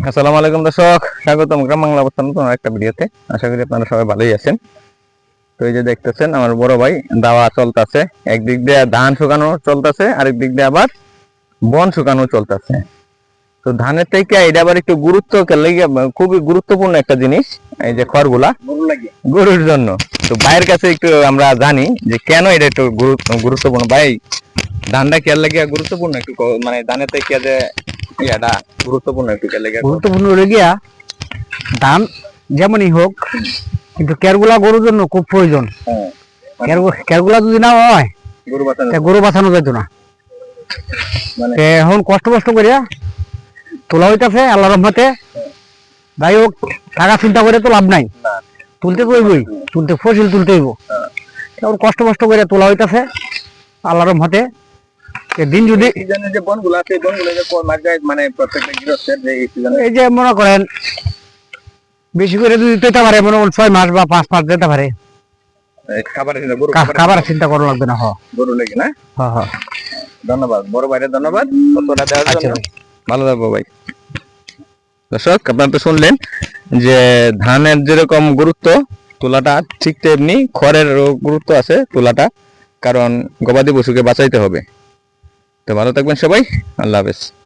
আসসালামু আলাইকুম দর্শক, স্বাগতম গ্রাম বাংলা অবস্থান নতুন একটা ভিডিওতে। আশা করি আপনারা সবাই ভালোই আছেন। তো এই যে দেখতেছেন আমার বড় ভাই দাওয়া চলতেছে, একদিক দিয়ে ধান শুকানো চলতেছে, আরেক দিক দিয়ে আবার বন শুকানো চলতেছে। তো ধানের থেকে এটা আবার একটু গুরুত্ব লেগে, খুবই গুরুত্বপূর্ণ একটা জিনিস এই যে খড়গুলা গরুর জন্য। তো ভাইয়ের কাছে একটু আমরা জানি যে কেন এটা একটু গুরুত্বপূর্ণ। ভাই, ধানটা কেয়ার লাগিয়া গুরুত্বপূর্ণ একটু মানে ধানের থেকে যে ইয়াটা গুরুত্বপূর্ণ একটু কেয়ার লাগিয়া গুরুত্বপূর্ণ হয়ে গিয়া ধান যেমনই হোক, কিন্তু কেরগুলা গরুর জন্য খুব প্রয়োজন। কেরগুলা যদি না হয় গরু বাঁচানো যেত না। মানে এখন কষ্ট করিয়া তোলা হইতাছে আল্লাহ রহমতে। যাই হোক, টাকা চিন্তা করে তো লাভ নাই, তুলতে তো হইবই, ফসল তুলতে হইব। এখন কষ্ট করে তোলা হইতাছে আল্লাহ রহমতে। দিন যদি যে বনগুলো আছে বনগুলো যে মানে প্রত্যেকটা গৃহস্থের যে এই যে মনে করেন বেশি করে যদি যেতে পারে, মনে করেন 6 মাস বা 5 মাস যেতে পারে, খাবার চিন্তা করা লাগবে না। গরু লেগে না। হ্যাঁ, ধন্যবাদ বড় ভাইরে, ধন্যবাদ কতটা দেওয়ার জন্য। ভালো থাকবো ভাই। দর্শক, আপনারা তো শুনলেন যে ধানের যেরকম গুরুত্ব তোলাটা, ঠিক তেমনি খড়ের গুরুত্ব আছে তোলাটা, কারণ গবাদি পশুকে বাঁচাইতে হবে। তো ভালো থাকবেন সবাই, আল্লাহ হাফেজ।